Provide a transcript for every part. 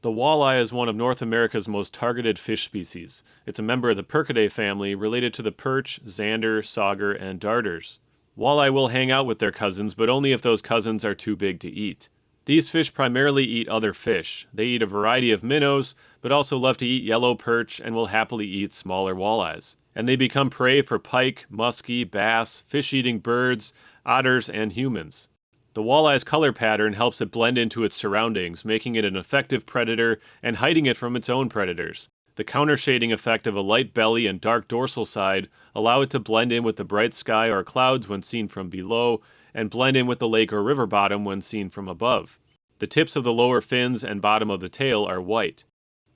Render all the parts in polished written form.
The walleye is one of North America's most targeted fish species. It's a member of the Percidae family, related to the perch, zander, sauger, and darters. Walleye will hang out with their cousins, but only if those cousins are too big to eat. These fish primarily eat other fish. They eat a variety of minnows, but also love to eat yellow perch and will happily eat smaller walleyes. And they become prey for pike, muskie, bass, fish-eating birds, otters, and humans. The walleye's color pattern helps it blend into its surroundings, making it an effective predator and hiding it from its own predators. The countershading effect of a light belly and dark dorsal side allow it to blend in with the bright sky or clouds when seen from below, and blend in with the lake or river bottom when seen from above. The tips of the lower fins and bottom of the tail are white.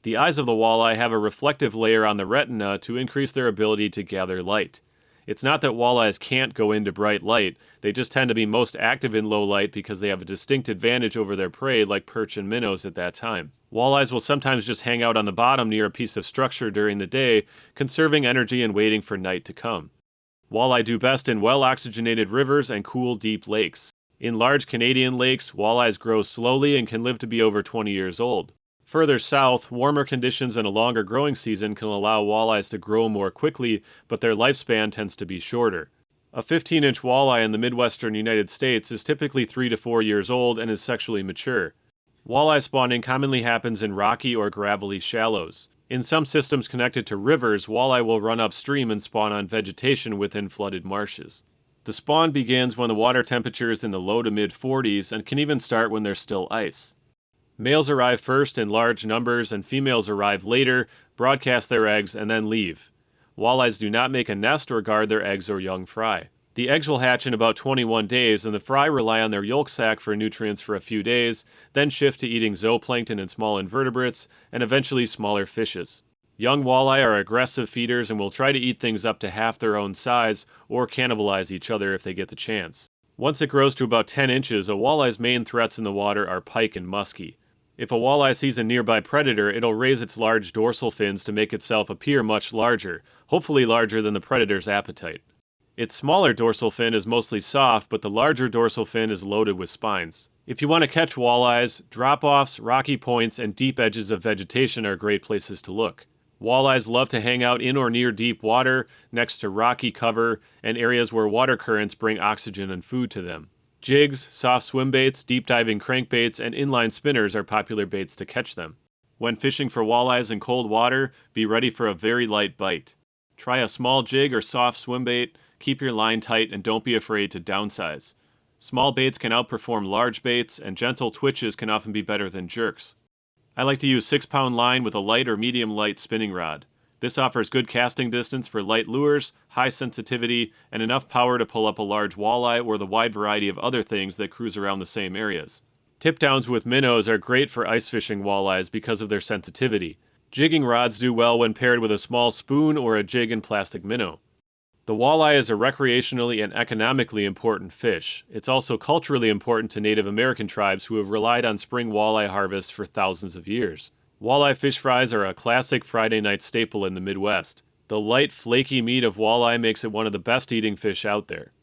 The eyes of the walleye have a reflective layer on the retina to increase their ability to gather light. It's not that walleyes can't go into bright light, they just tend to be most active in low light because they have a distinct advantage over their prey like perch and minnows at that time. Walleyes will sometimes just hang out on the bottom near a piece of structure during the day, conserving energy and waiting for night to come. Walleye do best in well-oxygenated rivers and cool, deep lakes. In large Canadian lakes, walleyes grow slowly and can live to be over 20 years old. Further south, warmer conditions and a longer growing season can allow walleyes to grow more quickly, but their lifespan tends to be shorter. A 15-inch walleye in the Midwestern United States is typically 3 to 4 years old and is sexually mature. Walleye spawning commonly happens in rocky or gravelly shallows. In some systems connected to rivers, walleye will run upstream and spawn on vegetation within flooded marshes. The spawn begins when the water temperature is in the low to mid-40s and can even start when there's still ice. Males arrive first in large numbers and females arrive later, broadcast their eggs, and then leave. Walleyes do not make a nest or guard their eggs or young fry. The eggs will hatch in about 21 days, and the fry rely on their yolk sac for nutrients for a few days, then shift to eating zooplankton and small invertebrates, and eventually smaller fishes. Young walleye are aggressive feeders and will try to eat things up to half their own size or cannibalize each other if they get the chance. Once it grows to about 10 inches, a walleye's main threats in the water are pike and muskie. If a walleye sees a nearby predator, it'll raise its large dorsal fins to make itself appear much larger, hopefully larger than the predator's appetite. Its smaller dorsal fin is mostly soft, but the larger dorsal fin is loaded with spines. If you want to catch walleyes, drop-offs, rocky points, and deep edges of vegetation are great places to look. Walleyes love to hang out in or near deep water, next to rocky cover, and areas where water currents bring oxygen and food to them. Jigs, soft swim baits, deep diving crankbaits, and inline spinners are popular baits to catch them. When fishing for walleyes in cold water, be ready for a very light bite. Try a small jig or soft swim bait, keep your line tight, and don't be afraid to downsize. Small baits can outperform large baits, and gentle twitches can often be better than jerks. I like to use 6-pound line with a light or medium light spinning rod. This offers good casting distance for light lures, high sensitivity, and enough power to pull up a large walleye or the wide variety of other things that cruise around the same areas. Tip downs with minnows are great for ice fishing walleyes because of their sensitivity. Jigging rods do well when paired with a small spoon or a jig and plastic minnow. The walleye is a recreationally and economically important fish. It's also culturally important to Native American tribes who have relied on spring walleye harvests for thousands of years. Walleye fish fries are a classic Friday night staple in the Midwest. The light, flaky meat of walleye makes it one of the best eating fish out there.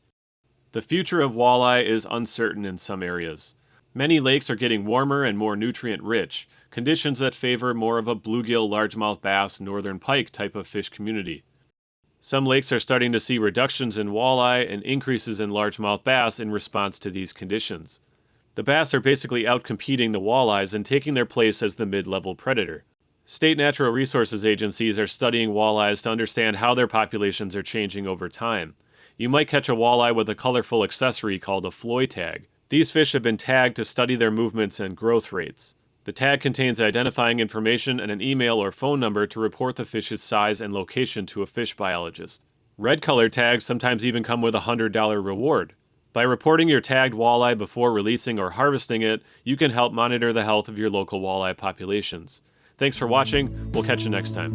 The future of walleye is uncertain in some areas. Many lakes are getting warmer and more nutrient-rich, conditions that favor more of a bluegill, largemouth bass, northern pike type of fish community. Some lakes are starting to see reductions in walleye and increases in largemouth bass in response to these conditions. The bass are basically outcompeting the walleyes and taking their place as the mid-level predator. State natural resources agencies are studying walleyes to understand how their populations are changing over time. You might catch a walleye with a colorful accessory called a floy tag. These fish have been tagged to study their movements and growth rates. The tag contains identifying information and an email or phone number to report the fish's size and location to a fish biologist. Red color tags sometimes even come with a $100 reward. By reporting your tagged walleye before releasing or harvesting it, you can help monitor the health of your local walleye populations. Thanks for watching. We'll catch you next time.